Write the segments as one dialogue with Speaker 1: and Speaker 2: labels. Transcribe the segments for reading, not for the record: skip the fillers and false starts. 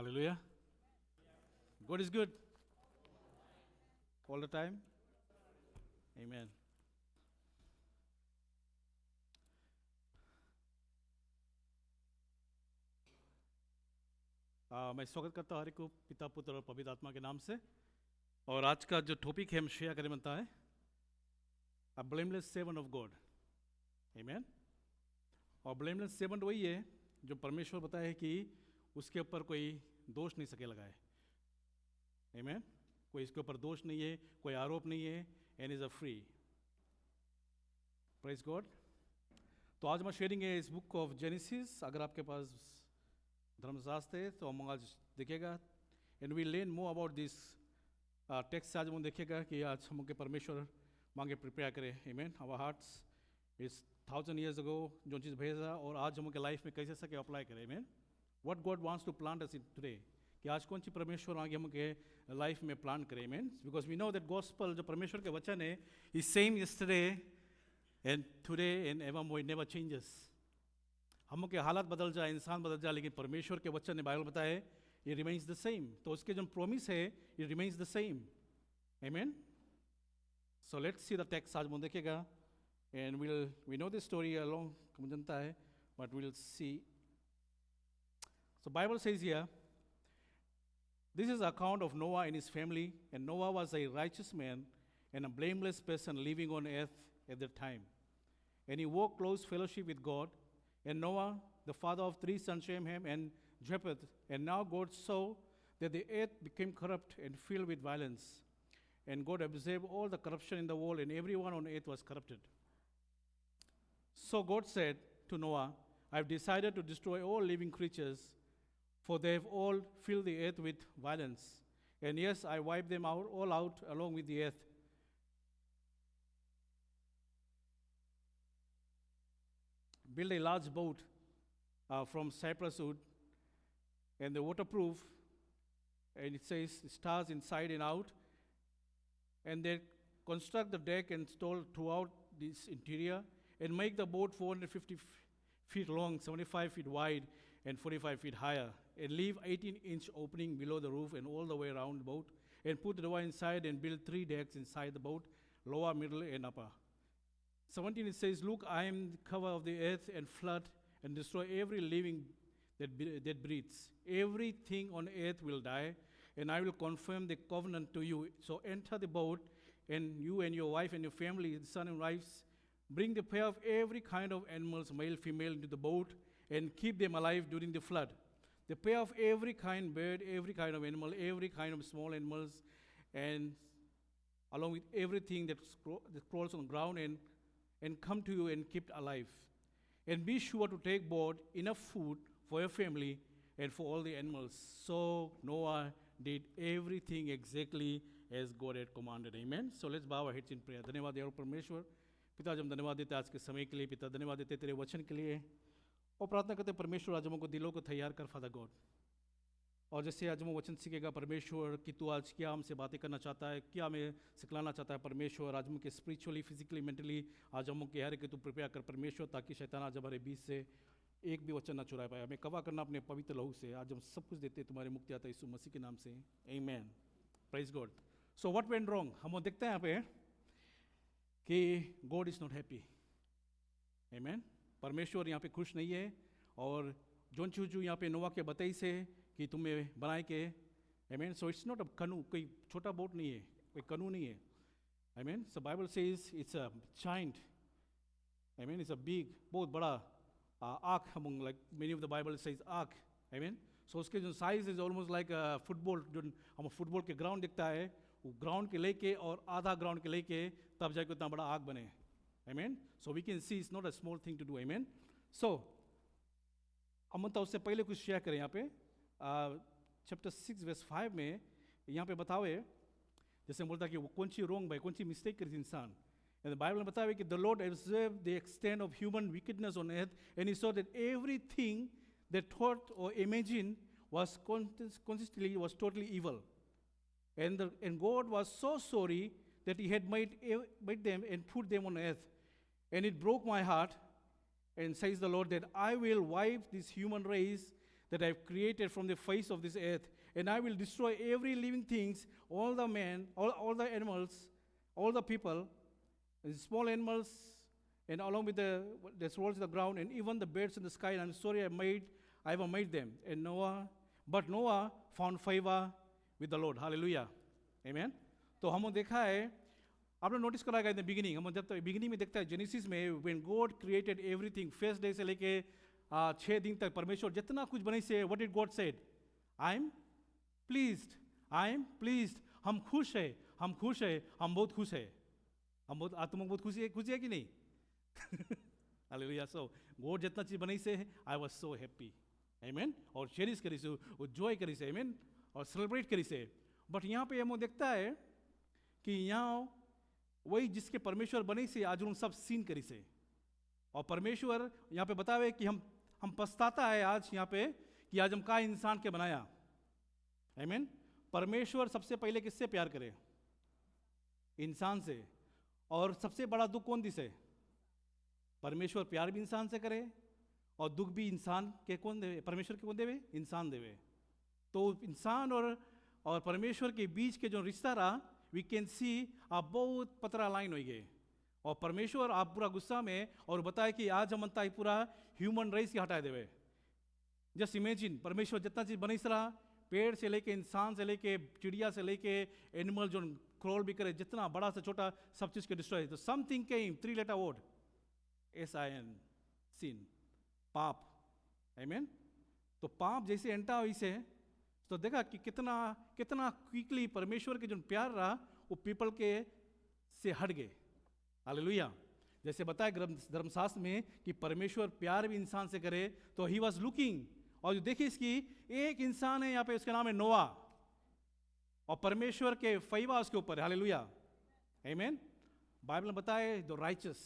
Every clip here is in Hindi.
Speaker 1: Hallelujah. God is good all the time. Amen. मैं स्वागत करता हूँ हर एक को पिता पुत्र और पवित्र आत्मा के नाम से। और आज का जो टॉपिक है हम शेयर करें बनता है अ blameless servant of God. Amen. और ब्लेमलेस सर्वेंट वही है जो परमेश्वर बताया है कि उसके ऊपर कोई दोष नहीं सके लगाए। आमीन। कोई इसके ऊपर दोष नहीं है, कोई आरोप नहीं है, and is a free. Praise God. तो आज मैं शेयरिंग है इस बुक ऑफ जेनेसिस। अगर आपके पास धर्मशास्त्र है तो हम आज देखेगा and we learn more about this text. आज हम देखेगा कि आज हम के परमेश्वर मांगे प्रिपेयर करें। आमीन। Our hearts is 1000 years ago जो चीज़ भेजा और आज हम के लाइफ में कैसे सके अप्लाई करें। आमीन। What God wants to plant us in today, कि आज कौन सी परमेश्वर आगे हम के लाइफ में प्लान करें। Amen. Because we know that gospel जो परमेश्वर के वचन है is same yesterday and today and evermore, it never changes. हम के हालात बदल जाए, इंसान बदल जाए, लेकिन परमेश्वर के वचन ने बाइबल बताया ये रिमेन्स द सेम। तो उसके जो प्रॉमिस है ये remains the same. Amen. So let's see the text. आज हम देखेगा and we know this story along, हम जानता है, but will see. So Bible says here, this is account of Noah and his family, and Noah was a righteous man and a blameless person living on earth at that time. And he wore close fellowship with God. And Noah, the father of 3 sons, Shem, Ham, and Japheth. And now God saw that the earth became corrupt and filled with violence. And God observed all the corruption in the world, and everyone on earth was corrupted. So God said to Noah, I've decided to destroy all living creatures, for they have all filled the earth with violence. And yes, I wipe them all out along with the earth. Build a large boat from cypress wood, and the waterproof, and it says stars inside and out. And they construct the deck and stall throughout this interior, and make the boat 450 feet long, 75 feet wide, and 45 feet higher, and leave 18-inch opening below the roof and all the way around the boat, and put the door inside and build 3 decks inside the boat, lower, middle, and upper. 17, it says, look, I am the cover of the earth, and flood and destroy every living that breathes. Everything on earth will die, and I will confirm the covenant to you. So enter the boat, and you and your wife and your family, the son and wives, bring the pair of every kind of animals, male, female, into the boat, and keep them alive during the flood. The pair of every kind bird, every kind of animal, every kind of small animals, and along with everything that crawls on the ground, and come to you and keep alive. And be sure to take board enough food for your family and for all the animals. So Noah did everything exactly as God had commanded. Amen. So let's bow our heads in prayer. धन्यवाद यार परमेश्वर पिता, जब धन्यवाद देते आज के समय के लिए पिता, धन्यवाद देते तेरे वचन के लिए, और प्रार्थना करते परमेश्वर आज हमको दिलों को तैयार कर फादर गॉड। और जैसे आज हम वचन सीखेगा परमेश्वर कि तू आज क्या हमसे बातें करना चाहता है, क्या हमें सिखलाना चाहता है परमेश्वर, आज हमके स्पिरिचुअली, फिजिकली, मेंटली आज हमको हर कि तू प्रिपेयर कर परमेश्वर, ताकि शैतान आज हमारे बीच से एक भी वचन ना चुरा पाए। हमें कवा करना अपने पवित्र लहू से। आज हम सब कुछ देते तुम्हारी मुक्ति आता है यीशु मसीह के नाम से। आमीन। Praise God. So what went wrong, हम देखते हैं यहाँ पे कि गॉड इज नॉट हैप्पी। आमीन। परमेश्वर यहाँ पे खुश नहीं है। और जोन चूजू यहाँ पे नोवा के बताई से कि तुम्हें बनाए के। आमीन। सो इट्स नॉट अ कनू, कोई छोटा बोट नहीं है, कोई कनू नहीं है। Amen. So Bible says it's a giant. Amen. It's a big, बहुत बड़ा ark, among like many of the Bible says ark. Amen. So उसके जो size is almost like football, जो हम फुटबॉल के ग्राउंड दिखता है वो ग्राउंड के लेके और आधा ग्राउंड के लेके तब जाके उतना बड़ा आर्क बने। Amen. So we can see it's not a small thing to do. Amen. So हम तो उससे पहले कुछ शेयर करें यहाँ पे चैप्टर 6 वर्स 5 में यहाँ पे बतावे, जैसे बोलता है कि वो कौन सी रोंग भाई, कौन सी मिस्टेक करी थी इंसान। And the Bible बतावे कि the Lord observed the extent of human wickedness on earth, and he saw that everything they thought or imagined was consistently was totally evil. And God was so sorry that he had made them and put them on earth. And it broke my heart, and says the Lord, that I will wipe this human race that I have created from the face of this earth, and I will destroy every living things, all the men, all the animals, all the people, and small animals, and along with the that rolls in the ground, and even the birds in the sky. And I'm sorry I have made them. And but Noah found favor with the Lord. Hallelujah. Amen. तो हम देखा है, आपने नोटिस करा इन द बिगिनिंग, हम जब बिगिनिंग में देखता है जेनेसिस में, when God created everything, first day से लेके 6 दिन तक परमेश्वर जितना कुछ बने से, what did God said? I am pleased, हम खुश है, हम बहुत खुश है, तुम बहुत खुशी है कि नहीं? हालेलुया. सो गॉड जितना चीज बनी से, आई वाज सो हैप्पी. आमेन. और चेरिश करी से, वो जॉय करी से, आमेन, और सेलिब्रेट करी से. बट यहाँ पे हम देखता है कि यहाँ वही जिसके परमेश्वर बने से आज उन सब सीन करी से, और परमेश्वर यहाँ पे बतावे कि हम पछताता है आज यहाँ पे कि आज हम का इंसान के बनाया. आमीन. परमेश्वर सबसे पहले किससे प्यार करे? इंसान से. और सबसे बड़ा दुख कौन दिसे? परमेश्वर प्यार भी इंसान से करे और दुख भी इंसान के कौन देवे? परमेश्वर के कौन देवे? इंसान देवे. तो इंसान और परमेश्वर के बीच के जो रिश्ता रहा, वी कैन सी आप बहुत पतरा लाइन हो गए. और परमेश्वर आप पूरा गुस्सा में और बताए कि आज हम अंता पूरा ह्यूमन रेस के हटाए देवे. जस्ट इमेजिन, परमेश्वर जितना चीज बनी रहा, पेड़ से लेके, इंसान से लेके, चिड़िया से लेके, एनिमल जो क्रॉल भी करे, जितना बड़ा से छोटा सब चीज के डिस्ट्रॉय. तो something came, 3 letter word, SIN, sin, पाप. आमीन. तो पाप जैसे एंटा वैसे, तो देखा कि कितना क्विकली परमेश्वर के जो प्यार रहा वो पीपल के से हट गए. हालेलुया. जैसे बताया धर्मशास्त्र में कि परमेश्वर प्यार भी इंसान से करे, तो ही वॉज लुकिंग. और जो देखिए इसकी एक इंसान है यहाँ पे, उसका नाम है नोआ, और परमेश्वर के फैवा उसके ऊपर है. हालेलुया. आमीन. बाइबल में बताए द राइचस,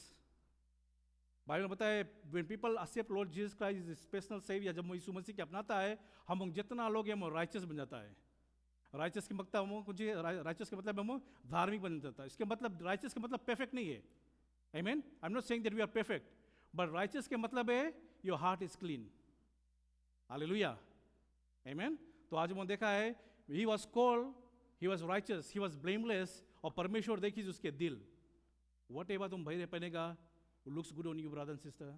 Speaker 1: बाइबल में बताए when people accept Lord Jesus Christ is special saviour, जब वो यीशु मसीह के अपनाता है, हम जितना लोग हैं वो राइचस बन जाता है. राइचस के मतलब हम कुछ, राइचस के मतलब हम धार्मिक बन जाता है. इसके मतलब राइचस के मतलब परफेक्ट नहीं है. आमीन. I am not saying that we are perfect, but righteous के मतलब है your heart is clean. Hallelujah. आमीन. तो आज हमने देखा है, he was called, he was righteous, he was blameless. और परमेश्वर देखिए उसके दिल, वट एवर तुम भय पहनेगा, looks good on you brother and sister.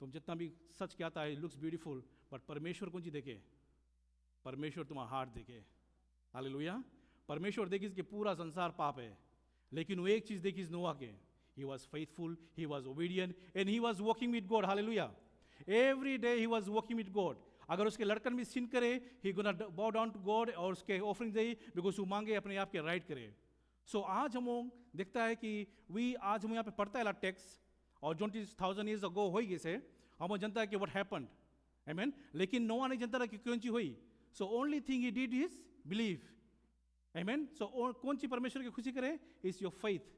Speaker 1: तुम जितना भी सच क्या आता है, लुक्स ब्यूटीफुल, बट परमेश्वर कौन सी देखे? परमेश्वर तुम्हारा हार्ट देखे. हालेलुया. परमेश्वर देखिए कि पूरा संसार पाप है, लेकिन वो एक चीज देखिए नोआ के, he was faithful, he was obedient, and he was walking with God. Hallelujah. Every day he was walking with God. अगर उसके लड़कन भी सिन करे, he gonna bow down to God और उसके ऑफरिंग दे, बिकॉज वो मांगे अपने आप के राइट करे. सो आज हम देखता है कि आज हम यहाँ पे पढ़ता है टेक्स्ट, और 20,000 years ago हो गए से, हम जनता है कि व्हाट हैपेंड. आमीन. लेकिन नोआ नहीं जनता कि कौन सी हुई. So only thing he did is believe. आमीन. सो कौन सी परमेश्वर की खुशी करे? Is your faith.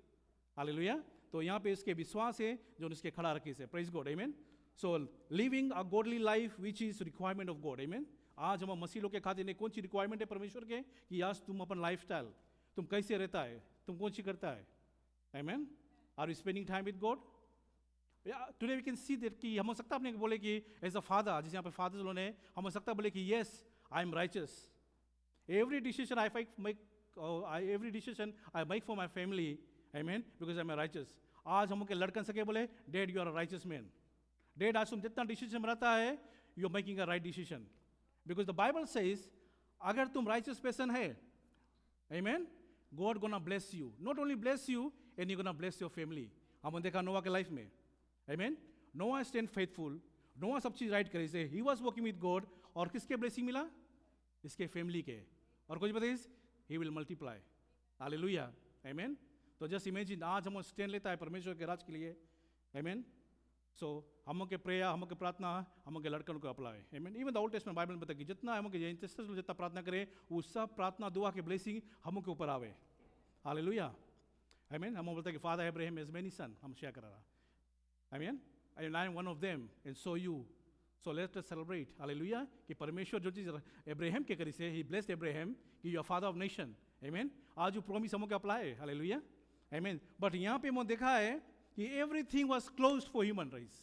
Speaker 1: हालेलुया. तो यहाँ पे इसके विश्वास है जो इसके खड़ा रखे से. Praise God. Amen. So living a godly life which is requirement of God. Amen. आज हम मसीह लोग के खाते ने कौन सी रिक्वायरमेंट है परमेश्वर के, कि आज तुम अपन लाइफ स्टाइल तुम कैसे रहता है, तुम कौन सी करता है. आमीन. Are you spending time with God? Today we can see that कि हम हो सकता अपने बोले कि एज अ फादर, जैसे यहाँ पे फादर्स लोग ने, हम हो सकता बोले कि yes I am righteous. Every decision I make for my family, आमीन, बिकॉज आई एम राइचस. आज हम के लड़कन सके बोले, dad you are a righteous man. Dad आज तुम जितना डिसीजन बनाता है, you are making a right decision, because the Bible says अगर तुम राइचस पर्सन है, आमीन, God gonna bless you. Not only bless you, and you gonna bless your family. हमने देखा नोआ के लाइफ में. आमीन. नोआ स्टैंड फेथफुल, नोआ सब चीज राइट करे से, ही वाज वर्किंग विद गॉड. और किसके ब्लेसिंग मिला? इसके फैमिली के. और कुछ बताइए, ही विल मल्टीप्लाई. हालेलुया. आमीन. तो जस्ट इमेजिन, आज हम स्टैंड लेता है परमेश्वर के राज के लिए. आमीन. सो हम के प्रेयर, हम के प्रार्थना, हम के लड़कन को अप्लाई. आमीन. Even the old testament Bible में बताया कि जितना हम के एंसेस्टर्स जितना प्रार्थना करे, वो सब प्रार्थना दुआ के ब्लेसिंग हम के ऊपर आवे. हालेलुया. आमीन. हम बोलते हैं कि फादर अब्राहम हैज मेनी सन, हम शेयर कर रहा. Amen. And I am one of them, and so you. So let us celebrate. Hallelujah. कि परमेश्वर जो चीज अब्राहम के करी से, he blessed Abraham कि you are father of nation. Amen. आज वो प्रॉमिस हम के अप्लाई है. Hallelujah. Amen. But यहाँ पे हमने देखा है कि everything was closed for human race.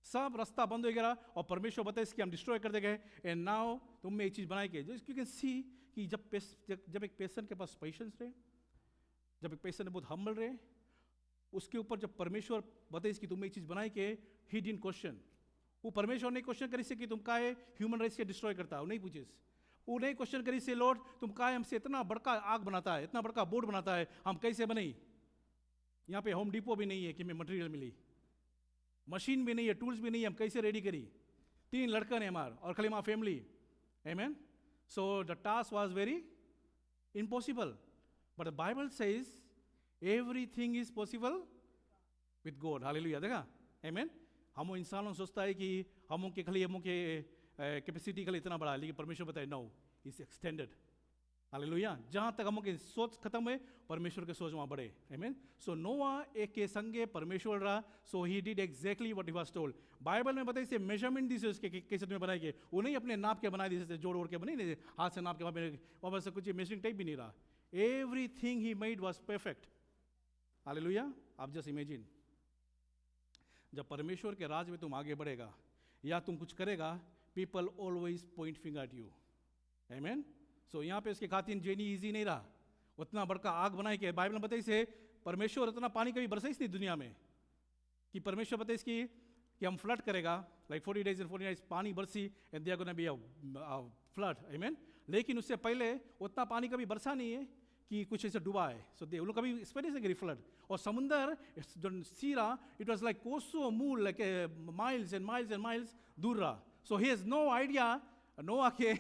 Speaker 1: सब रास्ता बंद हो गया और परमेश्वर बताए इसकी हम डिस्ट्रॉय कर देंगे। एंड नाउ तुम में एक चीज़ बनाई के यू कैन सी कि जब एक पेशेंट के पास पेशेंस रहे, जब एक पेशेंट बहुत हम्बल रहे, उसके ऊपर जब परमेश्वर बताए इसकी तुम में एक चीज़ बनाई के ही डिडंट क्वेश्चन, वो परमेश्वर ने क्वेश्चन करी से कि तुम काहे ह्यूमन राइट्स के डिस्ट्रॉय करता, वो नहीं पूछे, वो नहीं क्वेश्चन करी से लॉर्ड तुम काहे हमसे इतना बड़का आग बनाता है, इतना बड़का बोर्ड बनाता है, हम कैसे बने। यहाँ पे होम डिपो भी नहीं है कि हमें मटेरियल मिली, मशीन भी नहीं है, टूल्स भी नहीं है, हम कैसे रेडी करी। 3 लड़कन है हमार और खाली हमारा family, amen. So the task was very impossible, but the Bible says everything is possible with God. Hallelujah. देखा, आमेन। हम इंसानों सोचता है कि हम के कैपेसिटी खाली इतना बड़ा है, लेकिन परमेश्वर बताए नो, इज एक्सटेंडेड। हालेलुया। जहाँ तक हम सोच खत्म है, परमेश्वर के सोच वहाँ बढ़े। आमीन। सो नोआ एक के संगे परमेश्वर रहा, so he did exactly what he was told. Bible में बताइए से मेजरमेंट दी से उसके कैसे तुम्हें बनाए के, वो नहीं अपने नाप के बनाए दी, जोड़ ओड़ के बने नहीं, हाथ से नाप के वहाँ पर से कुछ मेजरिंग टाइप भी नहीं रहा। Everything he made was perfect. Hallelujah. आप जस्ट इमेजिन, जब परमेश्वर के राज में तुम आगे बढ़ेगा या तुम कुछ करेगा, people always point finger at you. आमीन। सो यहाँ पे इसके खातिर जेनी इजी नहीं रहा, उतना बड़का आग बनाए के बाइबल में बताइए से परमेश्वर उतना पानी कभी बरसाई नहीं दुनिया में कि परमेश्वर बताइए इसकी कि हम फ्लड करेगा, लाइक 40 days and 40 nights पानी बरसी and there gonna be a flood. आमीन। लेकिन उससे पहले उतना पानी कभी बरसा नहीं है कि कुछ ऐसे डूबा है। सो दे लोग कभी एक्सपीरियंस नहीं करी फ्लड। और समुंदर जो सी रहा, इट वाज लाइक कोसो मूल like miles and miles and miles दूर रहा। So he has no idea नोआ के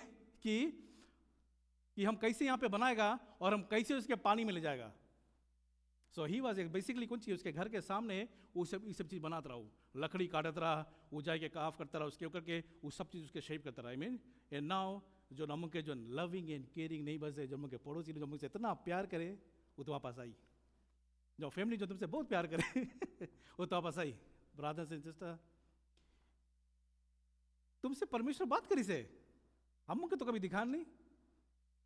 Speaker 1: कि हम कैसे यहाँ पे बनाएगा और हम कैसे उसके पानी में ले जाएगा। सो ही वाज बेसिकली कुछ चीज उसके घर के सामने वो सब ये सब चीज़ बनाता रहा, लकड़ी काटता रहा, वो जाके काफ करता रहा, उसके ऊपर के वो सब चीज़ उसके शेप करता रहा। आई मीन एंड नाउ जो नमक के जो लविंग एंड केयरिंग नहीं बस है, जो नमक के पड़ोसी जो मुझसे इतना प्यार करे वो तो वापस आई, जो फैमिली जो तुमसे बहुत प्यार करे वो तो वापस आई। ब्रदर्स एंड सिस्टर, तुमसे परमेश्वर बात करी से हम तो कभी दिखा नहीं।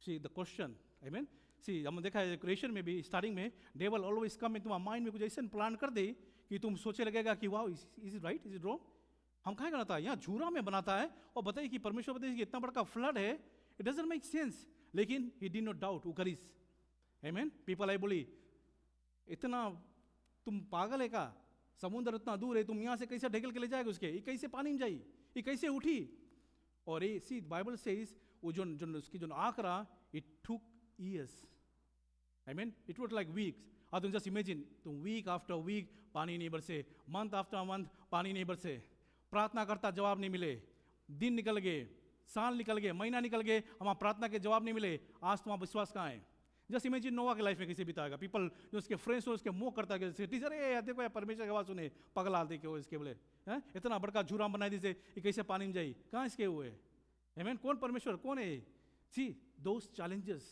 Speaker 1: See the question, I mean see हम देखा है क्रिएशन में भी स्टार्टिंग में डेवल ऑलवेज कम इन तुम्हारा माइंड में कुछ ऐसा प्लान कर दे कि तुम सोचे लगेगा कि वाह is it right, is it wrong. हम कहाँ बनाता है, यहाँ झूरा में बनाता है और बताइए कि परमेश्वर बताइए कि इतना बड़ा फ्लड है, इट डजंट मेक सेंस, लेकिन ही डिड नॉट डाउट, वो करीस। आमीन। पीपल आई बोली इतना तुम पागल है का, समुद्र इतना दूर है, तुम यहाँ से कैसे ढकेल के ले जाएगा उसके, ये कैसे पानी में जाई, ये कैसे उठी। और ये सी बाइबल सेज वो जो उसकी जो आंख रहा, it took years. I mean it was like weeks. और तुम जस्ट इमेजिन, तुम वीक आफ्टर वीक पानी नहीं बरसे, मंथ आफ्टर मंथ पानी नहीं बरसे, प्रार्थना करता जवाब नहीं मिले, दिन निकल गए, साल निकल गए, महीना निकल गए, हमारा प्रार्थना के जवाब नहीं मिले। आज तुम्हारा विश्वास कहाँ है? जस्ट इमेजिन नोआ के लाइफ में कैसे बिताएगा। पीपल जो उसके फ्रेंड्स हो उसके मुंह करता है टीचर ए देखो यार परमेश्वर की आवाज़ सुने, पगला देखे हो इसके बोले हैं, इतना बड़का झूरा बनाई दी से ये कैसे पानी में जाई, कहाँ इसके हुए। आमीन। कौन परमेश्वर, कौन है? सी दोस चैलेंजेस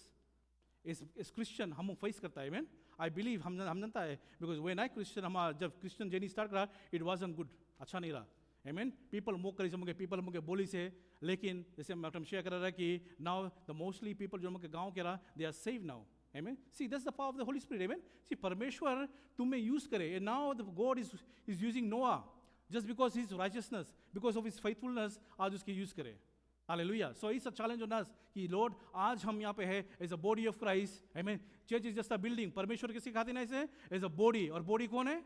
Speaker 1: इस क्रिश्चियन हम फेस करता है। आमीन। आई बिलीव हम जानता है, बिकॉज व्हेन आई क्रिश्चियन, हमारा जब क्रिश्चियन जर्नी स्टार्ट करा, इट वाजंट गुड, अच्छा नहीं रहा। आमीन। पीपल मोक करी मुझे, पीपल मुझे बोली से, लेकिन जैसे मैं शेयर कर रहा है कि नाउ द मोस्टली पीपल जो मुझे गाँव के रहा, they are save now. Amen. See that's the power of the Holy Spirit. Amen. See परमेश्वर तुम्हें यूज करे, and now the God is using Noah just because his righteousness, because of his faithfulness, आज उसकी यूज करे। Hallelujah. So it's a challenge on us कि लॉर्ड आज हम यहाँ पे है as a body of Christ. I mean church is just a building, परमेश्वर किसी खातिर नहीं से एज अ बॉडी, और बॉडी कौन है?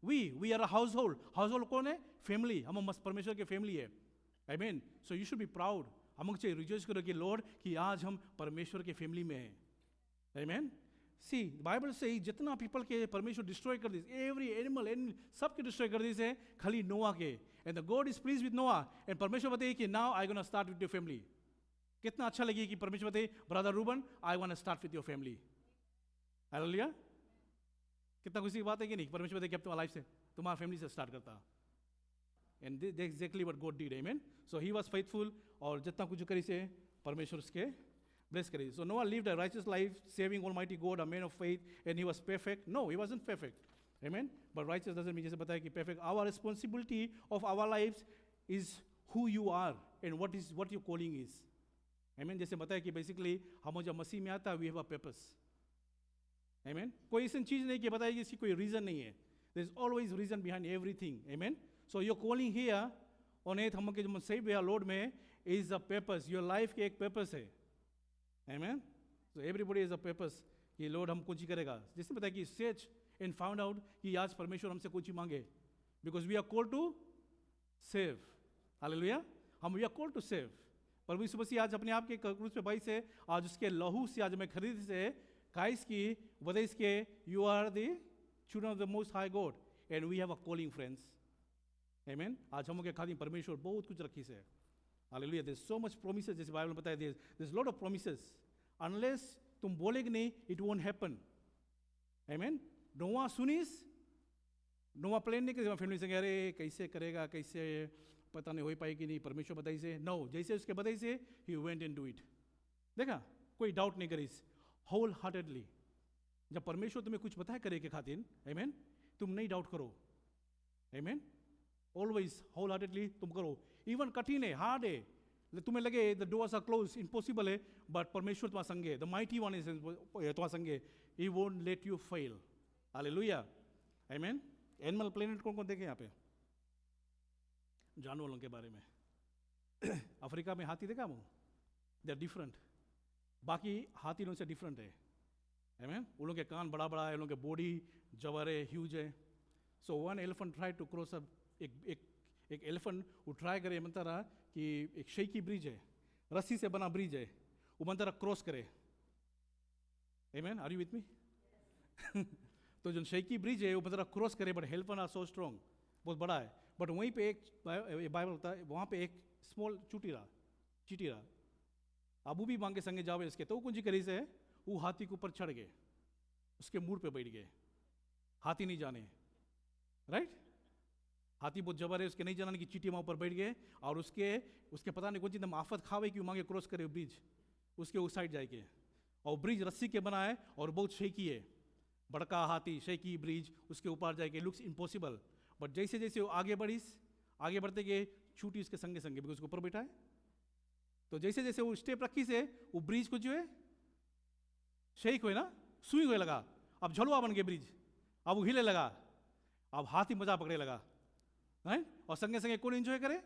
Speaker 1: We are a household. Household कौन है? फैमिली। हम मस्त परमेश्वर की फैमिली है। I mean so you should be proud, हम चाहिए रिजॉइस करो कि लॉर्ड कि आज हम परमेश्वर की फैमिली में हैं। आमीन। सी बाइबल से जितना पीपल के परमेश्वर डिस्ट्रॉय कर दी, एवरी एनिमल सबके डिस्ट्रॉय कर दी से, खाली नोआ के। And the God is please with Noah, and परमेश्वर बताइए कि now I gonna start with your family. कितना अच्छा लगे कि परमेश्वर बताइए brother Reuben I want to start with your family. Hallelujah. कितना खुशी की बात है कि नहीं? परमेश्वर बताइए कि अब तुम्हारी लाइफ से, तुम्हारा फैमिली से स्टार्ट करता। And that's exactly what God did. आमीन। सो ही वाज फेथफुल, और जितना कुछ करी से परमेश्वर उसके bless करी। So Noah lived a righteous life, serving Almighty God, a man of faith, and he was perfect. No, he wasn't perfect. Amen. But righteous doesn't mean जैसे बताया कि perfect. Our responsibility of our lives is who you are and what your calling is. Amen. जैसे बताया कि basically हम जब मसीह में आता है, we have a purpose. Amen. कोई ऐसी चीज नहीं कि बताया कि इसकी कोई reason नहीं है. There is always reason behind everything. Amen. So your calling here on earth हम के जो सेव वे आर लॉर्ड में is a purpose, your life के एक पर्पस है, amen. So everybody is a purpose कि लॉर्ड हम कुछ ही करेगा। जिसने बताया कि सर्च एंड फाउंड आउट कि आज परमेश्वर हमसे कुछ ही मांगे, because we are called to save, hallelujah. हम we are called to save. प्रभु यीशु मसीह आज अपने आप के क्रूस पे भाई से आज उसके लहू से आज मैं खरीद से काइस की वजह इसके you are the children of the most high God and we have a calling friends, amen. आज हम के खातिर परमेश्वर बहुत कुछ रखी से, hallelujah. There is so much promises, जैसे बाइबल में बताया there is lot of promises, unless तुम बोलेगे नहीं इट वोंट हैपन, आमेन। नोआ सुनीस, नोआ प्लान नहीं करे फैमिली से, अरे कैसे करेगा, कैसे पता नहीं हो पाएगी कि नहीं, परमेश्वर बताई से नो, जैसे उसके बताई से he went and do it. देखा, कोई डाउट नहीं करी, होल हार्टेडली। जब परमेश्वर तुम्हें कुछ बताए करे के खातिर, आमेन, तुम नहीं डाउट करो, आमेन। ऑलवेज होल हार्टेडली तुम करो। इवन कठिन है, हार्ड है, तुम्हें लगे the doors are close, impossible है, बट परमेश्वर तुम्हारे संगे, द माइटी वन इज तुम्हारे संगे, he won't let you fail, hallelujah, amen. Animal Planet कौन कौन देखे यहाँ पे जानवरों के बारे में? अफ्रीका में हाथी देखा वो, दे आर डिफरेंट, बाकी हाथी लोगों से डिफरेंट है, आमेन। उन लोगों के कान बड़ा बड़ा है, उन लोगों के बॉडी जबर है, ह्यूज है। So one elephant try to cross up, एक एलिफेंट वो ट्राई करे, बनता रहा कि एक शेकी ब्रिज है, रस्सी से बना ब्रिज है, वो बनता रहा क्रॉस करे, amen. Are you with me? तो जो शेकी ब्रिज है वो बनता रहा क्रॉस करे, but elephant are so strong, बहुत बड़ा है। बट वहीं पे एक बाइबल होता है, वहाँ पे एक स्मॉल चीटी रहा, अबू भी मांगे संगे जावे इसके, तो कुछ करी से वो हाथी के ऊपर चढ़ गए, उसके मुड़ पे बैठ गए, हाथी नहीं जाने, राइट। हाथी बहुत जबर है, उसके नहीं जाना कि चीटी वहाँ ऊपर बैठ गए, और उसके पता नहीं कौन चीज आफत खावे कि मांगे क्रॉस करे ब्रिज, उसके उस साइड जाके, और ब्रिज रस्सी के बना है और बहुत शेकी है, बड़का हाथी, शेकी ब्रिज, उसके ऊपर जाके लुक्स इम्पॉसिबल। बट जैसे जैसे वो आगे बढ़ते गए, छूटी उसके संगे संगे, बिकॉज उसके ऊपर बैठा है। तो जैसे जैसे वो स्टेप रखी से वो ब्रिज को जो है शेक हुए ना, सुई हुए लगा, अब झलुआ बन गए ब्रिज, अब वो हिले लगा, अब हाथी मजा पकड़े लगा, राइट। और संगे संगे कौन एंजॉय करे?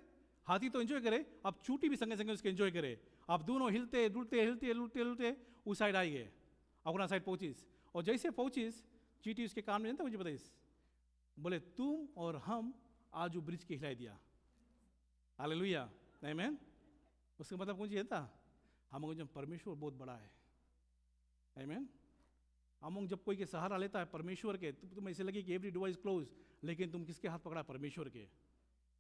Speaker 1: हाथी तो एंजॉय करे, अब चूटी भी संगे संगे उसके एंजॉय करे, अब दोनों हिलते डुलते उस साइड आई गए, अपना साइड पहुंचीस। और जैसे पहुंचीस, चीटी उसके कान में, जानता मुझे बताइस, बोले तुम और हम आज वो ब्रिज के हिलाई दिया, हालेलुया, आमेन। उसका मतलब कौन सी था? हम जब परमेश्वर बहुत बड़ा है, आमेन। हम जब कोई के सहारा लेता है परमेश्वर के, तो तुम्हें ऐसे लगे कि एवरी डोर इज क्लोज, लेकिन तुम किसके हाथ पकड़ा? परमेश्वर के।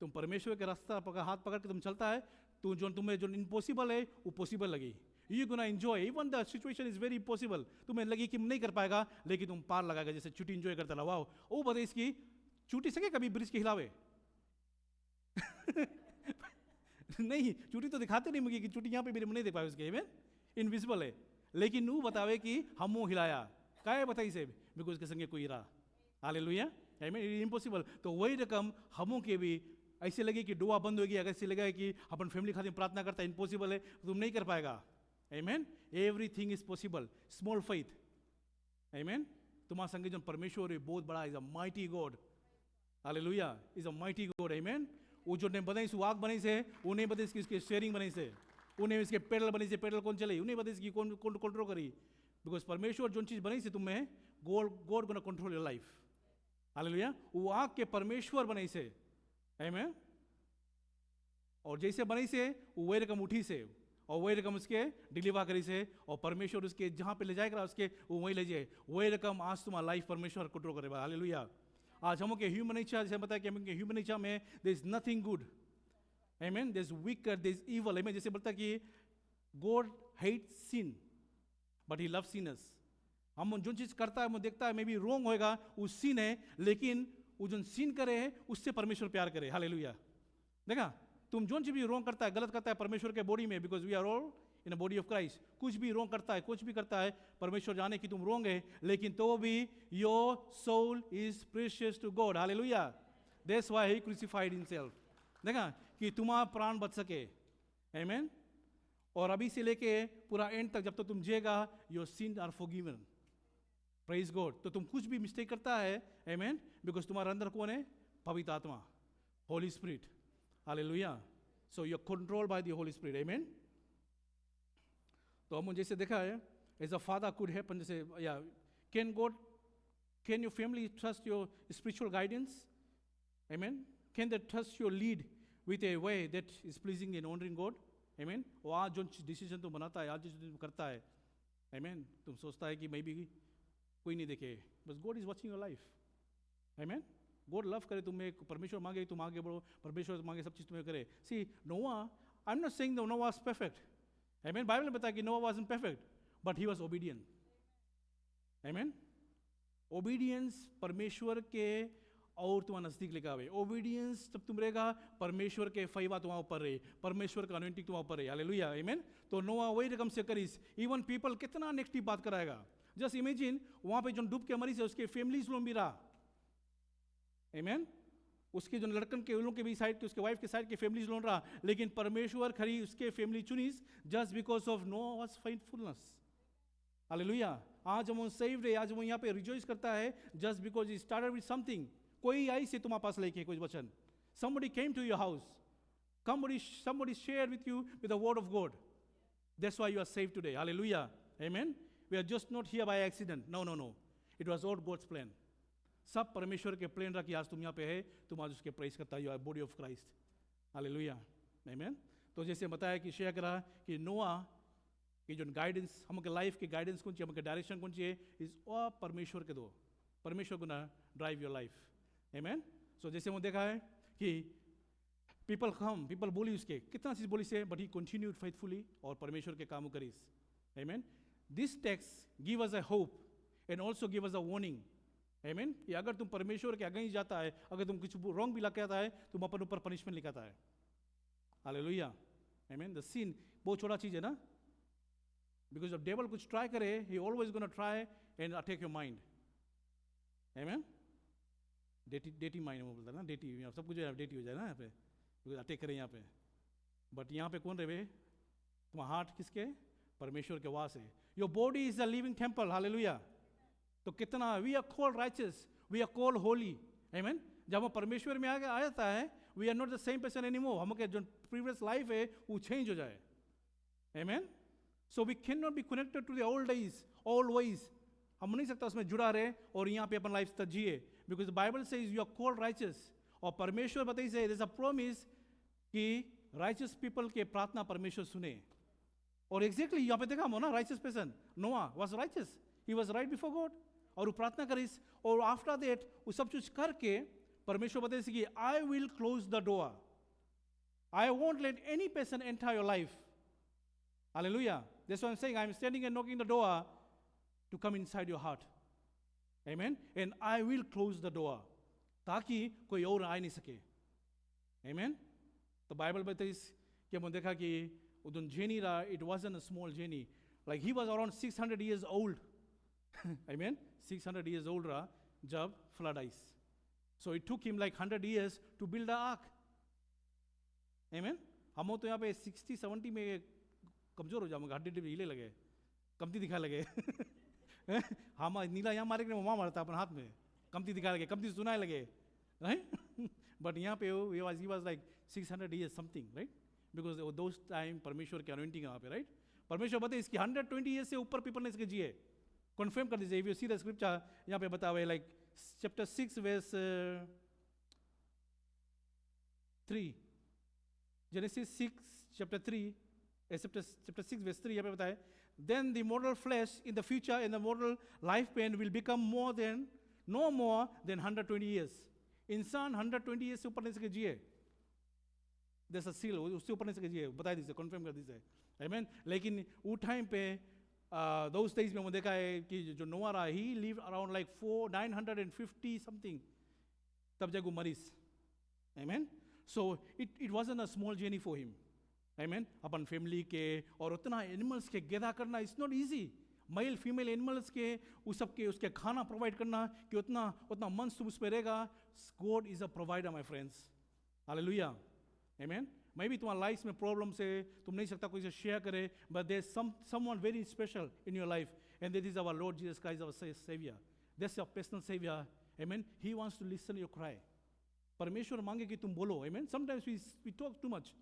Speaker 1: तुम परमेश्वर के रास्ता हाथ पकड़ के तुम चलता है, तो जो तुम्हें जो इम्पॉसिबल है वो पॉसिबल लगी, you gonna enjoy even the situation is very impossible, तुम्हें लगी कि नहीं कर पाएगा, लेकिन तुम पार लगाएगा, जैसे चुटी एंजॉय करता रहा। वाह, वो बताइए इसकी चूटी सके कभी ब्रिज के हिलावे? नहीं, चूटी तो दिखाते नहीं मुझे कि चूटी यहाँ पे मेरे नहीं देख पाए उसके, इनविजिबल है, लेकिन वो बतावे कि हम मुंह हिलाया, क्या बताई से, बिकॉज उसके संगे कोई रहा, हालेलुया, आमीन। इम्पॉसिबल। तो वही रकम हमों के भी ऐसे लगे कि दुआ बंद होगी, अगर ऐसे लगा कि अपन फैमिली खातिर प्रार्थना करता है, इम्पॉसिबल है, तुम नहीं कर पाएगा, आमीन। Everything is possible, small faith, आमीन। तुम्हारा संगे जो परमेश्वर है बहुत बड़ा, is a mighty God, hallelujah, is a mighty God, आमीन। वो जो ने बनाई सु आग बनाई से, वो नहीं बताई इसकी स्टीयरिंग बनाई से, उन्हें इसके पेडल बनी से, पेडल कौन चले, उन्हें बताई इसकी कौन कंट्रोल करी, बिकॉज परमेश्वर जो चीज बनी से तुम्हें, God gonna control your life, hallelujah. वो आग के परमेश्वर बनाई से, आमीन। और जैसे बनी से वो वही रकम उठी से, और वही रकम उसके डिलीवर करी से, और परमेश्वर उसके जहाँ पे ले जाएगा उसके वो वहीं ले जाए, वही रकम आज तुम्हारा लाइफ परमेश्वर कंट्रोल करेगा, हालेलुया। आज हम के ह्यूमन नेचर, जैसे बताया कि हम के ह्यूमन नेचर में देयर इज नथिंग गुड, आमीन, there is wicked, there is evil, आमीन। जैसे बोलता कि God hates sin but he loves sinners. हम जो चीज करता है वो देखता है मे बी रॉन्ग होएगा, वो सिन है, लेकिन वो जो सिन करे है उससे परमेश्वर प्यार करे, हालेलुया। देखा, तुम जो चीज भी रॉन्ग करता है, गलत करता है परमेश्वर के बॉडी में, because we are all in a body of Christ, कुछ भी रॉन्ग करता है, कुछ भी करता है, परमेश्वर जाने कि तुम रॉन्ग है, लेकिन तो भी your soul is precious to God, hallelujah. That's why he crucified himself, देखा, कि तुम्हारा प्राण बच सके, आमीन। और अभी से लेके पूरा एंड तक जब तक तुम जिएगा, your sin are forgiven, praise God. तो तुम कुछ भी मिस्टेक करता है, आमीन, बिकॉज तुम्हारे अंदर कौन है? पवित्र आत्मा। Holy Spirit. Hallelujah. So you're controlled by the Holy Spirit. Amen. तो हम जैसे देखा है, as a father could happen, जैसे yeah, can your family trust your spiritual guidance? Amen. Can they trust your lead with a way that is pleasing and honoring God? Amen. और आज जो डिसीजन तुम बनाता है, आज जो तुम करता है, Amen. तुम सोचता है कि मे बी कोई नहीं देखे, बस God is watching your life. Amen. God love करे तुम्हें, परमेश्वर मांगे तुम आगे बढ़ो, परमेश्वर मांगे सब चीज तुम्हें करे. See, Noah, I'm not saying that Noah was perfect. Amen. Bible में बताया कि Noah wasn't perfect, but he was obedient. Amen. Obedience परमेश्वर के और तुम्हारा नजदीक लेकर आवे. Obedience जब तुम रहेगा, परमेश्वर के फेवर तुम्हारे ऊपर रहे, परमेश्वर का anointing तुम्हारे ऊपर रहे. Hallelujah. Amen. तो Noah वही रकम से करीस. Even people कितना नेगेटिव बात कराएगा. Just imagine वहाँ पे जो डूब के मरी से उसके फैमिलीज लोग भी रहा. Amen. उसके जो लड़कन के लोगों के भी साइड के, उसके वाइफ के साइड के फैमिलीज लोग रहा, लेकिन परमेश्वर खरी उसके family चुनीस just because of Noah's faithfulness. Hallelujah. आज हम saved है, आज वो यहाँ पे rejoice करता है just because he started with something. कोई आई से तुम्हारे पास लेके कोई वचन. Somebody came to your house. Somebody shared with you with the word of God. That's why you are saved today. Hallelujah. Amen. We are just not here by accident. No. It was all God's plan. सब परमेश्वर के प्लान रहा कि आज तुम यहाँ पे है, तुम आज उसके प्रेस करता हो, बॉडी ऑफ क्राइस्ट. हालेलुया. आमेन. तो जैसे बताया कि शेयर करा कि नोआ की जो गाइडेंस हमके लाइफ के गाइडेंस कौन चाहिए, हमके डायरेक्शन कौन चाहिए, इज ऑल परमेश्वर के दो. परमेश्वर को ना ड्राइव योर लाइफ. आमेन. सो जैसे वो देखा है कि पीपल बोली उसके कितना चीज बोली से, बट ही कंटिन्यूड फेथफुली और परमेश्वर के कामों करीस. Amen. This text give us a hope and also give us a warning. Amen. कि अगर तुम परमेश्वर के आगे ही जाता है, अगर तुम कुछ रॉन्ग भी लगा आता है, तुम अपन ऊपर पनिशमेंट लिखाता है. हालेलुया. आमेन. द सिन बहुत छोटा चीज है ना, बिकॉज जब डेविल कुछ ट्राई करे, ही always gonna try and attack your mind. Amen. Deity mind में बोलता है ना, डेटी सब कुछ डेटी हो जाए ना यहाँ पे, बिकॉज अटैक करे यहाँ पे. बट यहाँ पे कौन रहे, तुम्हारा हार्ट किसके, परमेश्वर के वास है. Your body is a living temple. Hallelujah. तो कितना we are called righteous, we are called holy. Amen. जब हम परमेश्वर में आगे आ जाता है, we are not the same person anymore. हमके जो प्रीवियस लाइफ है वो चेंज हो जाए. Amen. So we can not be connected to the old days always. हम नहीं सकता उसमें जुड़ा रहे और यहाँ पे अपन लाइफ जिए, because Bible says you are called righteous. और परमेश्वर बताइए देयर इज अ प्रॉमिस कि राइचस पीपल के प्रार्थना परमेश्वर सुने. और एग्जैक्टली यहाँ पे देखा हम ना, राइचस पर्सन नोआ was righteous, he was right before God. और वो प्रार्थना करीस, और आफ्टर दैट वो सब कुछ करके परमेश्वर बताइए कि I will close the door, I won't let any person enter your life. Hallelujah. That's why I am saying, I am standing and knocking the door to come inside your heart. Amen. And I will close the door, ताकि कोई और आ नहीं सके. आमेन. तो बाइबल बताइए कि हमने देखा कि वो जो जेनी रहा, it wasn't a small jenny. Like he was around 600 years old. Amen. 600 years old रहा जब flood ice. So it took him like 100 years to build the ark. Amen. हम तो यहाँ पे 60-70 में कमजोर हो जाएंगे, हड्डी हिले लगे, कमती दिखा लगे. हम नीला यहाँ मारे वहाँ मारता अपन हाथ में, कमती दिखा लगे, कमती सुनाए लगे, right? But यहाँ पे he was like 600 years something, right? Because those time परमेश्वर के anointing यहाँ पे, right? परमेश्वर बताए इसकी 120 years से ऊपर पीपल ने इसके जिए. कन्फर्म कर दीजिए. If you see the scripture यहाँ पे बता हुआ है, like chapter 6 verse 3, Genesis 6 chapter 3, chapter 6 verse 3 यहाँ पे बताया, then the mortal flesh in the future and the mortal lifespan will become no more than 120 years. इंसान 120 years से ऊपर नहीं सके जिए. There's a seal, उससे ऊपर नहीं सके जिए. बता दीजिए, कन्फर्म कर दीजिए. Amen. लेकिन वो टाइम पे those days में हमने देखा है कि जो नोआ रहा, he lived around like 950 something, तब जब वो मरीज. Amen. So it wasn't a small journey for him. Amen. Upon family के और उतना एनिमल्स के गैदर करना, it's not easy. Male female animals के उस सब के उसके खाना प्रोवाइड करना कि उतना मंथ्स तुम उस पर रहेगा. God is a provider my friends. Hallelujah. Amen. Maybe तुम्हारा लाइफ में प्रॉब्लम से तुम नहीं सकता कोई से शेयर करे, but there is someone very special in your life, and that is our Lord Jesus Christ, our saviour. That's your personal saviour. Amen. He wants to listen your cry. परमेश्वर मांगे कि तुम बोलो, आमीन। Sometimes we talk too much,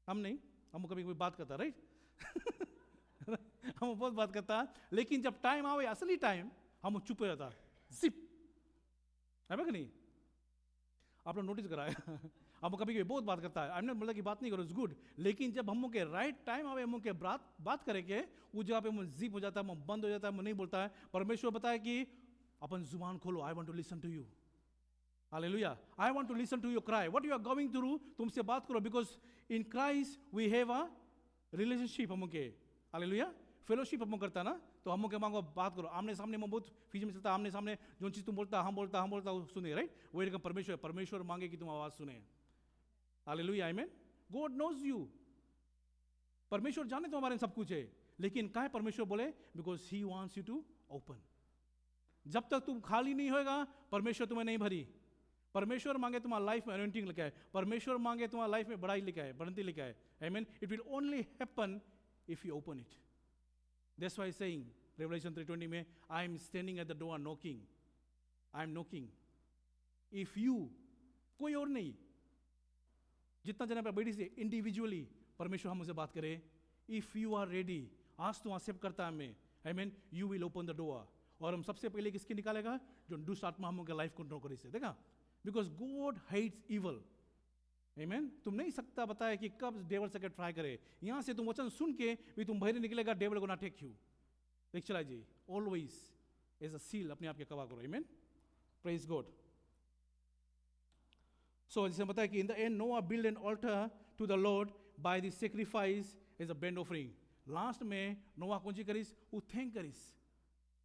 Speaker 1: हम नहीं, हम कभी कभी बात करता, राइट हम बहुत बात करता, लेकिन जब टाइम आवे असली टाइम, हम चुप हो जाता, जिप, है कि नहीं? आप लोग नोटिस कराया हम कभी कभी बहुत बात करता है, आई बोला कि बात नहीं करो, इट्स गुड, लेकिन जब हम के राइट टाइम आवे, हम के बात करेंगे, उस जगह पे जिप हो जाता है, बंद हो जाता है, नहीं बोलता है। परमेश्वर बताए कि अपन जुबान खोलो, I want to listen to you, hallelujah, I want to listen to your cry, what you are going through, तुमसे बात करो, because in Christ we have a relationship, हम के, हालेलुया, फेलोशिप हम करता ना, तो हम के मांगो बात करो, आमने सामने में बहुत फीज में चलता, आमने सामने जो चीज तुम बोलता, हम बोलता सुने, राइट? वही रकम परमेश्वर मांगे कि तुम आवाज सुने, हालेलुया, आमीन। गॉड नोज यू, परमेश्वर जाने तो हमारे सब कुछ है, लेकिन काहे परमेश्वर बोले? Because he wants you to open. जब तक तुम खाली नहीं होएगा, परमेश्वर तुम्हें नहीं भरी। परमेश्वर मांगे तुम्हारा लाइफ में अनॉइंटिंग लेके आए, परमेश्वर मांगे तुम्हारा लाइफ में बढ़ाई लेके आए, बढ़ंती लेके आए, आमीन। It will only happen if you open it. That's why saying revelation 3:20 में, आई am standing at the door knocking, I am knocking, if you, कोई और नहीं, जितना जना पे बेटी से इंडिविजुअली परमेश्वर हमसे बात करे, इफ यू आर रेडी, आज तो एक्सेप्ट करता है मैं, I mean you will open the door. और हम सबसे पहले किसके निकालेगा? जो दुष्ट आत्मा हम लाइफ कंट्रोल करे से, देखा, बिकॉज गॉड हेट्स इवल, आमीन। तुम नहीं सकता बताया कि कब डेवल से ट्राई करे, यहां से तुम वचन सुन के भी तुम बाहर निकलेगा, डेवल को ना टेक यू, देख चला जी, ऑलवेज एज अ सील अपने आप के कवर करो, आमीन, प्रेज गॉड। सो जैसे बताया कि in the end Noah build an altar to the Lord by the sacrifice as a burnt offering. Last में नोआ कौन सी करिस? वो थैंक करिस।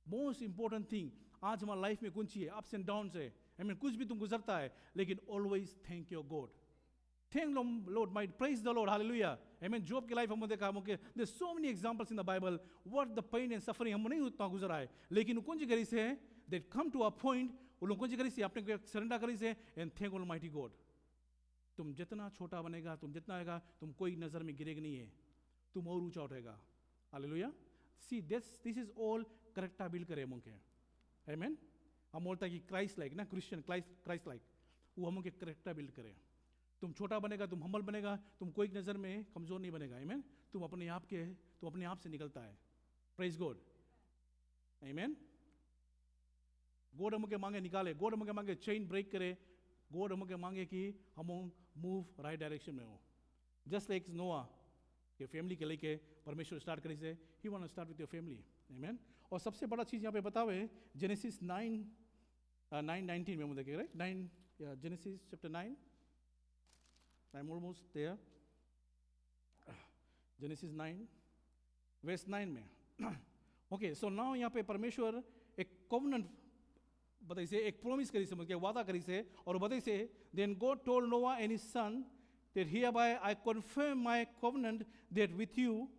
Speaker 1: मोस्ट इंपॉर्टेंट थिंग आज हमारे लाइफ में कौन सी है? अप्स एंड डाउन है, आई मीन कुछ भी तुम गुजरता है, लेकिन always thank your God, thank Lord, my praise the Lord, hallelujah, I mean. Job की लाइफ हम देखा, हम के there so many examples in the Bible, what the pain and suffering हम नहीं उतना गुजरा है, लेकिन कौन सी करिस है? That come to a point, वो लोग कौन सी करिस? अपने सरेंडर करिस है एंड थैंक ऑलमाइटी गॉड। तुम जितना छोटा बनेगा, तुम जितना आएगा, तुम कोई नजर में गिरेगा नहीं है, तुम और ऊंचा उठेगा, hallelujah. See this is all character build करे मुके, आमीन। हम बोलता है कि क्राइस्ट लाइक ना, क्रिश्चियन क्राइस्ट लाइक, वो हम के करेक्टा बिल्ड करे। तुम छोटा बनेगा, तुम हम्बल बनेगा, तुम कोई नजर में कमजोर नहीं बनेगा, आमीन। तुम अपने आप से निकलता है, प्रेज गॉड, आमीन। गॉड हम के मांगे निकाले, गॉड हम के मांगे चेन ब्रेक करे, गॉड हम के मांगे कि हम मूव राइट डायरेक्शन में हो। जस्ट लाइक नोआ के फैमिली के लेके परमेश्वर स्टार्ट करी से, he want to start with your family, आमीन। और सबसे बड़ा चीज यहाँ पे बतावे जेनेसिस 9:19 में हम देखेंगे, right? 9 genesis chapter 9, I'm almost there. Genesis 9 verse 9 में ओके, सो नाउ यहाँ पे परमेश्वर एक covenant बताई से, एक promise करी से, मतलब वादा करी से, और बताई से, then God told Noah and his son that hereby I confirm my covenant that with you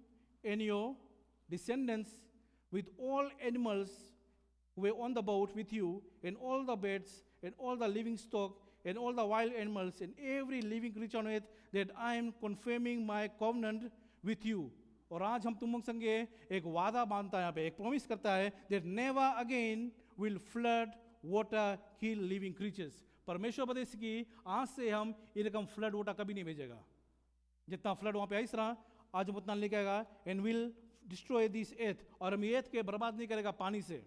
Speaker 1: and your descendants, with all animals who were on the boat with you, and all the birds and all the living stock and all the wild animals and every living creature on earth, that I am confirming my covenant with you. और आज हम तुम संगे एक वादा बांधता है, यहाँ पे एक प्रॉमिस करता है, that never again will flood water kill living creatures. परमेश्वर बता कि आज से हम ये रकम फ्लड वाटर कभी नहीं भेजेगा, जितना फ्लड वहाँ पे आई रहा आज हम उतना लेके आएगा, and will destroy this earth, और हम एर्थ के बर्बाद नहीं करेगा पानी से।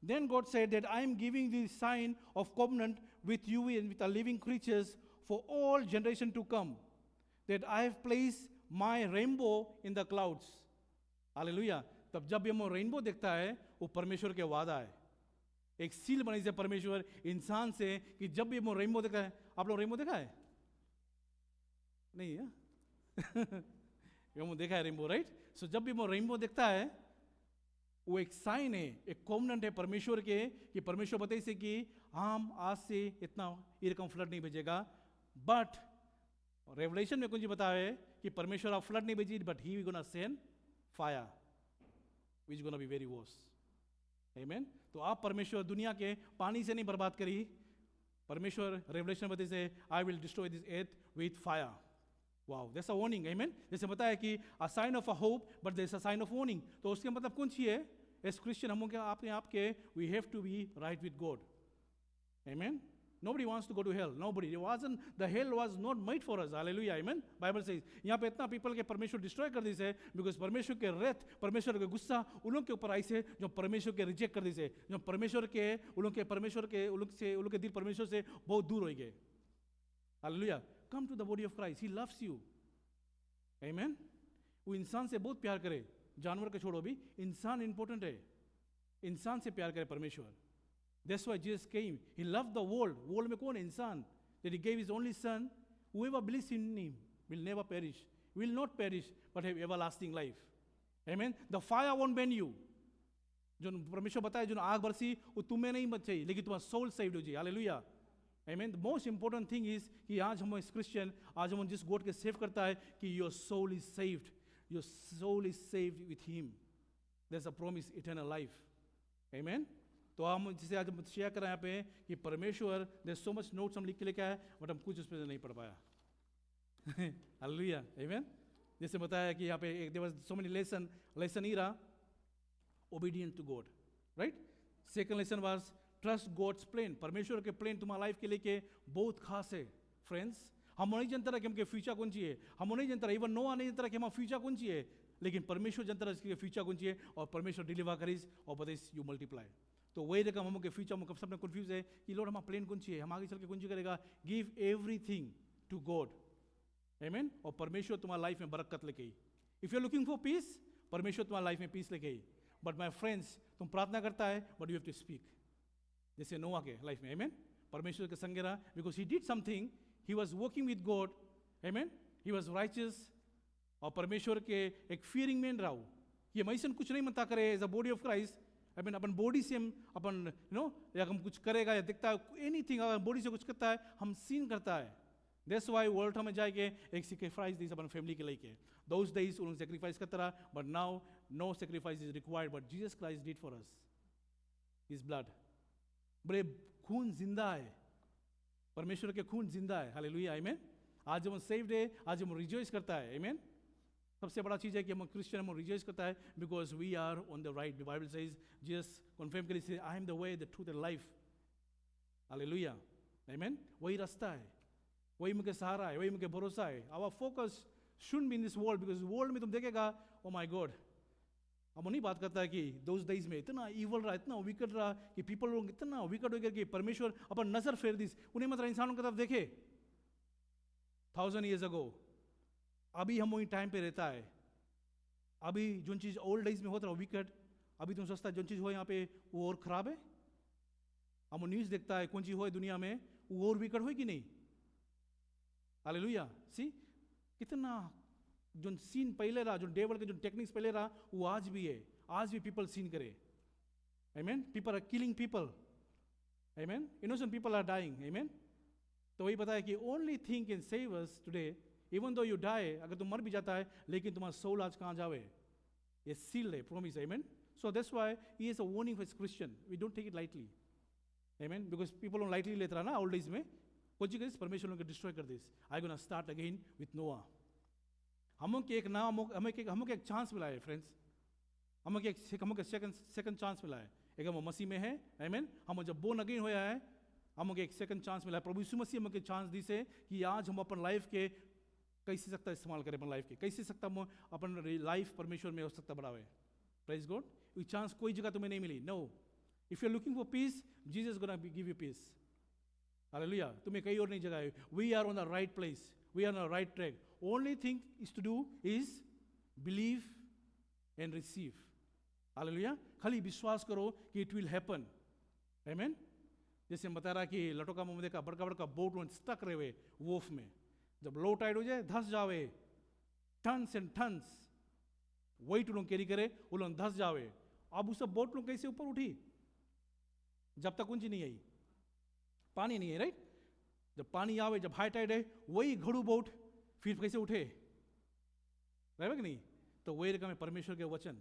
Speaker 1: Then God said that I am giving the sign of covenant with you and with the living creatures for all generation to come, that I have placed my rainbow in the clouds. Hallelujah. तब जब भी हम रेनबो देखता है, वो परमेश्वर के वादा है, एक सील बनी से परमेश्वर इंसान से, कि जब भी हम रेनबो देखता है, आप लोग रेनबो देखा है? नहीं है हम देखा है रेनबो, राइट? सो जब भी हम रेनबो देखता है, वो एक साइन है, एक कॉमनेंट है परमेश्वर के, कि परमेश्वर बताइए से कि हम आज से इतना ये रकम फ्लड नहीं भेजेगा। बट रेवलेशन में कुछ बता है कि परमेश्वर आप फ्लड नहीं भेजी, but he gonna send fire which gonna be very worse, आमीन। तो आप परमेश्वर दुनिया के पानी से नहीं बर्बाद करी, परमेश्वर रेवलेशन बताइए से I will destroy this earth with fire. Wow, that's a warning, आमीन। जैसे बताया कि a sign of a hope but there is a sign of warning. तो उसके मतलब कौन सी है? एज क्रिश्चियन हम के आपने आपके we have to be right with God, आमीन। Nobody wants to go to hell. Nobody. It wasn't, the hell was not made for us. Hallelujah. Amen. Bible says, यहाँ पे इतना people के परमेश्वर destroy कर दी से, because परमेश्वर के wrath, परमेश्वर के गुस्सा उन लोग के ऊपर आई से, जो परमेश्वर के reject कर दी से, जो परमेश्वर के उन लोग के दिल परमेश्वर से बहुत दूर हो गए. Hallelujah. Come to the body of Christ. He loves you. Amen. वो इंसान से बहुत प्यार करे. जानवर के छोड़ो भी, इंसान important है. इंसान से प्यार करे परमेश्वर. That's why Jesus came. He loved the world. World में कौन है? इंसान. That he gave his only son. Whoever believes in him will never perish. Will not perish, but have everlasting life. Amen. The fire won't burn you. जो परमेश्वर बताए जो आग बरसी वो तुम्हें नहीं मत चाहिए लेकिन तुम्हारा soul saved हो जाए. Hallelujah. Amen. The most important thing is कि आज हम इस Christian आज हम जिस God के save करता है कि your soul is saved. Your soul is saved with him. There's a promise eternal life. Amen. तो हम जिसे आज शेयर कर रहे हैं यहाँ पे कि परमेश्वर there's so much notes हम लिख के लेके आए बट हम कुछ उस पर नहीं पढ़ पाया. Hallelujah. Amen. जैसे बताया कि यहाँ पे there was so many lesson ही रहा obedient to God, right? Second lesson was trust God's plan. परमेश्वर के plan तुम्हारा लाइफ के लिए के बहुत खास है friends. हम नहीं जानते रहा कि हमके फ्यूचर कौन चाहिए, हम नहीं जानते रहा इवन नोआ नहीं जानता रहा कि हमारा फ्यूचर कौन चाहिए, लेकिन परमेश्वर जानता रहा इसके फ्यूचर कौन चाहिए और परमेश्वर डिलीवर करीज और बताइए यू मल्टीप्लाई. तो वही रकम हम के फ्यूचर में सब में कंफ्यूज है कि लॉर्ड हमारा प्लान कौन चाहिए, हम आगे चल के कौन चाहिए करेगा. Give everything to God. Amen. और परमेश्वर तुम्हारी लाइफ में बरकत लेके आई. If you are looking for peace, परमेश्वर तुम्हारी लाइफ में पीस लेके आई. बट माय फ्रेंड्स, तुम प्रार्थना करता है but you have to speak. जैसे नोआ के लाइफ में. आमीन. परमेश्वर के संगे रहा because he did something. He was working with God. Amen. He was righteous. और परमेश्वर के एक फियरिंग मैन रहा. ये मैसन कुछ नहीं मनता करे as a body of Christ. I mean अपन बॉडी से हम अपन या हम कुछ करेगा या दिखता है एनीथिंग अगर बॉडी से कुछ करता है हम सीन करता है. दैट्स वाई वर्ल्ड में जाके एक सेक्रीफाइस दी अपन फैमिली के लिए. दोज डेज उन्होंने सेक्रीफाइस करता रहा but now no sacrifice is required but Jesus Christ did for us his blood. बड़े खून जिंदा है. परमेश्वर के खून जिंदा है. हालेलुया. आमीन. आज जब हम सेव्ड है आज हम रिजॉइस करता है. आमीन. सबसे बड़ा चीज़ है कि हम क्रिश्चियन हम रिजॉइस करता है because we are on the right. The Bible says Jesus confirm करी से I am the way the truth and life. Hallelujah. आमीन. वही रास्ता है, वही मुझे सहारा है, वही मुझे भरोसा है. Our focus should be in this world because world में तुम देखेगा ओ माय गॉड. हम नहीं बात करता है कि दोज डेज में इतना ईवल रहा, इतना विकेट रहा कि पीपल लोग इतना विकेट हो गया कि परमेश्वर अपन नजर फेर दी उन्हें मतलब इंसानों की तरफ देखे 1000 years ago. अभी हम वही टाइम पे रहता है. अभी जो चीज़ ओल्ड डेज में होता है विकेट, अभी तुम सोचता है जो चीज़ हो यहाँ पे वो और खराब है. हम न्यूज़ देखता है कौन चीज़ हो दुनिया में वो और विकेट हो कि नहीं. हालेलुया. सी कितना जो सीन पहले रहा, जो डेवल के जो टेक्निक्स पहले रहा वो आज भी है. आज भी पीपल सीन करे. Amen. People are killing people. Amen. Innocent people are dying. Amen. तो वही पता है कि only thing can save us today. Even though you die, अगर तुम मर भी जाता है लेकिन तुम्हारा सोल आज कहाँ जावे. ये सील है, प्रॉमिस. आमीन. So that's why he is a warning for Christian. We don't take it lightly. आमीन. बिकॉज पीपल ऑन लाइटली लेते रहा ना ओल्ड डेज में. कुछ चीज परमेश्वर लोग डिस्ट्रॉय कर this. I gonna start again with नोआ. हम के एक नाम हमें एक चांस मिला है फ्रेंड्स. हम के सेकंड चांस मिला है. एक हम मसीह में है. आमीन. हम जब बोर्न अगेन होया है हम एक सेकंड चांस मिला है. प्रभु यीशु मसीह हमें चांस दी से कि आज हम अपन लाइफ के कैसे सकता इस्तेमाल करें. अपन लाइफ के कैसे सकता हम अपन लाइफ परमेश्वर में हो सकता बढ़ावे. Praise God. ये चांस कोई जगह तुम्हें नहीं मिली. No. If you are looking for peace, Jesus gonna give you peace. Hallelujah. तुम्हें कहीं और नहीं जगह है. We are on the right place. We are on the right track. Only thing is to do is believe and receive. Hallelujah. खाली विश्वास करो कि इट विल हैपन. आमीन. जैसे हम बता रहा कि लटोका में देखा बड़का बड़का बोट स्टक रहे हुए वोफ में. जब लो टाइड हो जाए धस जावे. टन्स एंड टन्स वेट लोग कैरी करे वो लोग धस जावे. अब उस बोट लोग कैसे ऊपर उठी जब तक ऊंची नहीं आई. पानी नहीं है. राइट. जब पानी आवे, जब हाई टाइड है, वही घड़ू बोट फिर कैसे उठे. रहेगा कि नहीं. तो वही रकम है परमेश्वर के वचन.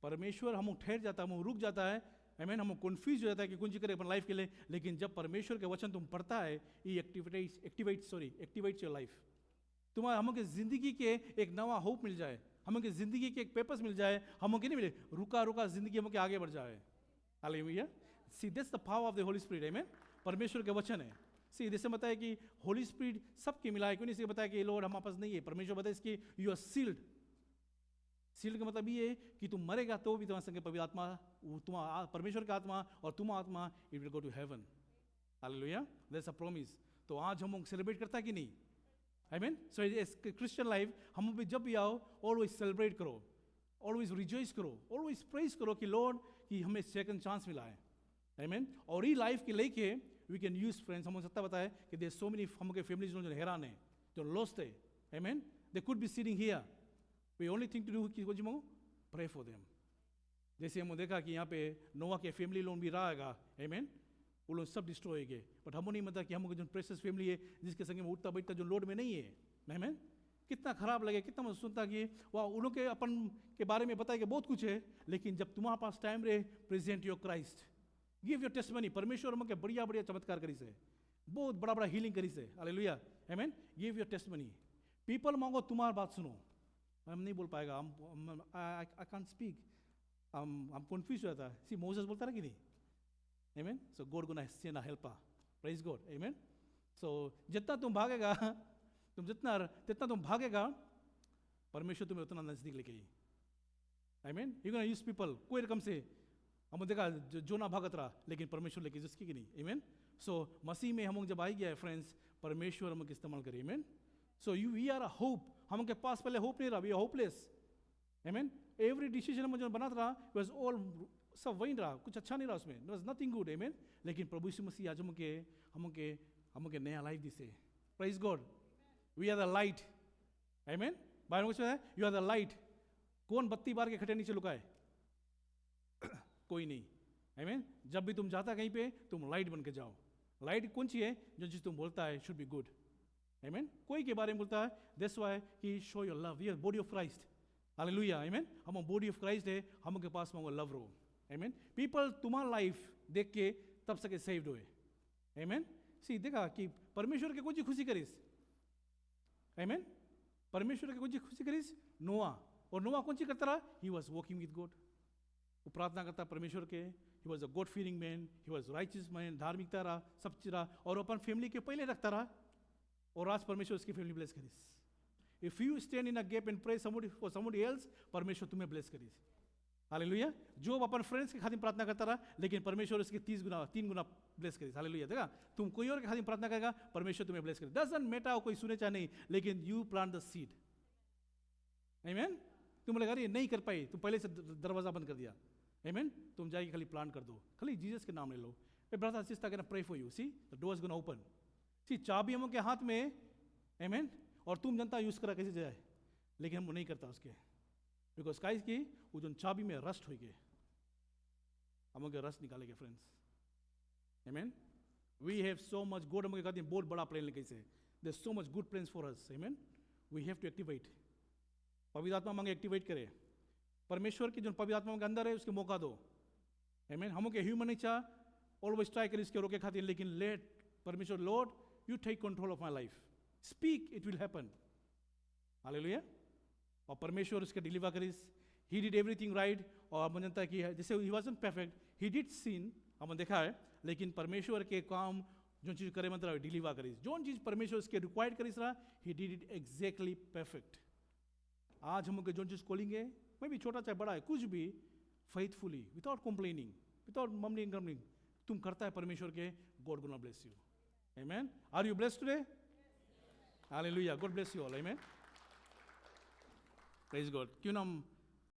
Speaker 1: परमेश्वर हम ठहर जाता है, हम रुक जाता है. आमीन. हम कंफ्यूज हो जाता है कि कौन सी करे अपन लाइफ के लिए. लेकिन जब परमेश्वर के वचन तुम पढ़ता है ये एक्टिवेट्स योर लाइफ. तुम्हारा हम के जिंदगी के एक नवा होप मिल जाए, हम के जिंदगी के एक पर्पस मिल जाए. हम के नहीं मिले रुका रुका जिंदगी हम के आगे बढ़ जाए. Hallelujah. C that's the power of the Holy Spirit. आमीन. परमेश्वर के वचन है। सी जैसे बताया कि होली स्पिरिट सबके मिला है, क्यों नहीं इसे बताया कि लॉर्ड हमारे पास नहीं है। परमेश्वर बताया इसकी यू आर सील्ड। सील्ड का मतलब ये है कि तुम मरेगा तो भी तुम्हारे संगे पवित्र आत्मा, तुम्हारा परमेश्वर का आत्मा और तुम्हारा आत्मा, it will go to heaven. Hallelujah, that's a promise. तो आज हम सेलिब्रेट करता है कि नहीं? Amen. So as Christian life हम भी जब भी आओ ऑलवेज सेलिब्रेट करो, ऑलवेज रिजॉइस करो, ऑलवेज प्रेज करो कि लॉर्ड कि हमें सेकंड चांस मिला है। आमीन। और ये लाइफ के लेके वी कैन यूज फ्रेंड्स, हम सत्ता बताए कि देयर सो मेनी हम के फैमिलीज जो हैरान है, जो लॉस्ट है। आमीन। They could be sitting here, we only thing to do कि कुछ मो प्रे फॉर देम। जैसे हमने देखा कि यहाँ पे नोआ के फैमिली लोन भी रहेगा। आमीन। वो लोग सब डिस्ट्रॉय हो गए, बट हम नहीं मतलब कि हम जो प्रेशियस फैमिली है जिसके संगे में उठता बैठता जो लोड में नहीं है। आमीन। कितना खराब लगे, कितना मैं सुनता कि वाह उन लोग के अपन के बारे में बताया कि बहुत कुछ है, लेकिन जब तुम्हारे पास टाइम रहे present your Christ, give your testimony. परमेश्वर हम के बढ़िया बढ़िया चमत्कार करी से, बहुत बड़ा बड़ा हीलिंग करी से। हालेलुया, आमीन। Give your testimony. पीपल मांगो, तुम्हारी बात सुनो। हम नहीं बोल पाएगा, आई कांट स्पीक, हम कंफ्यूज हो जाता है। सी मोसेस बोलता रहा कि नहीं? Amen. So God gonna send a helper, praise God. Amen. So जितना तुम भागेगा, जितना तुम भागेगा, परमेश्वर तुम्हें उतना नजदीक लेके आई। आमीन। यू गोना यूज पीपल, कोई रकम से हम देखा जो ना भागत रहा, लेकिन परमेश्वर लेके जिसकी कि नहीं। आमीन। सो मसीह में हम जब आई गया फ्रेंड्स, परमेश्वर हम इस्तेमाल करिए। आमीन। So you we are a hope. हम के पास पहले होप नहीं रहा, वी आर होपलेस। आमीन। एवरी डिसीजन हम जो बनाता रहा वाज ऑल सब वही रहा, कुछ अच्छा नहीं रहा उसमें, देयर वाज नथिंग गुड। आमीन। लेकिन प्रभु यीशु मसीह आज हमके नया लाइफ दिसे। Praise God. We are the light. आमीन। बाइबल में है यू आर द लाइट। कौन बत्ती बार के खटे नीचे लुकाए? कोई नहीं। आमीन। जब भी तुम जाता कहीं पे तुम लाइट बन के जाओ। लाइट कौन सी है? जो चीज तुम बोलता है शुड बी गुड। आमीन। कोई के बारे में बोलता है, that's why he show your love, we are body of Christ. Hallelujah, आमीन। हम बॉडी ऑफ क्राइस्ट है, हम के पास में लव रो। आमीन। पीपल तुम्हारा लाइफ देख के तब सके सेव्ड हुए। आमीन। सी देखा कि परमेश्वर के कुछ खुशी करीस। आमीन। परमेश्वर के कुछ खुशी करीस नोआ। और नोआ कौन सी करता रहा? He was walking with God. वो प्रार्थना करता परमेश्वर के, he was a God fearing man, he was righteous man, धार्मिकता रहा, सब चीज रहा, और अपन फैमिली के पहले रखता रहा, और आज परमेश्वर उसकी फैमिली ब्लेस करीस। If you stand in a gap and pray somebody for somebody else, परमेश्वर तुम्हें ब्लेस करीस। हालेलुया। जो अपन फ्रेंड्स के खातिर प्रार्थना करता रहा, लेकिन परमेश्वर उसके 3 गुना ब्लेस करीस। हालेलुया। देखा, तुम कोई और के खातिर प्रार्थना करेगा, परमेश्वर तुम्हें ब्लेस करेगा। डजंट मैटर कोई सुने चाहे नहीं, लेकिन यू प्लांट द सीड। आमीन। तुम लगा रही नहीं कर पाई, तुम पहले से दरवाजा बंद कर दिया। आमीन। तुम जाके खाली प्लांट कर दो, खाली जीसस के नाम ले लो। Brother sister can pray for you, see the door is gonna open. See चाबी हम के हाथ में। आमीन। और तुम जनता यूज करा कैसे जाए, लेकिन हम नहीं करता उसके, बिकॉज काइस की वो जो चाबी में रस्ट हो गए, हम के रस्ट निकालेंगे friends. Amen. We have so much good, हम कहते हैं बहुत बड़ा प्लान लेके से, there so much good plans for us. Amen. We have to activate. पवित्र आत्मा मांगे एक्टिवेट करे। परमेश्वर की जो पवित्र आत्मा के अंदर है उसके मौका दो। आमीन। हम के ह्यूमन नेचर ऑलवेज ट्राई करे इसके रोके खातिर, लेकिन लेट परमेश्वर, lord you take control of my life, speak, it will happen. Hallelujah. और परमेश्वर उसके डिलीवर करीस। He did everything right. और हम जानता है कि जैसे he wasn't perfect, he did sin, हमने देखा है, लेकिन परमेश्वर के काम जो चीज करे मतलब डिलीवर करीस। जो चीज परमेश्वर उसके रिक्वायर्ड करीस रहा, he did it exactly perfect. आज हम जो चीज खोलेंगे, मैं भी छोटा चाहे बड़ा है, कुछ भी faithfully, without complaining, without mumbling grumbling, तुम करता है परमेश्वर के, God gonna bless you. Amen. Are you blessed today? Hallelujah. God bless you all. Amen. Praise God. क्यों ना हम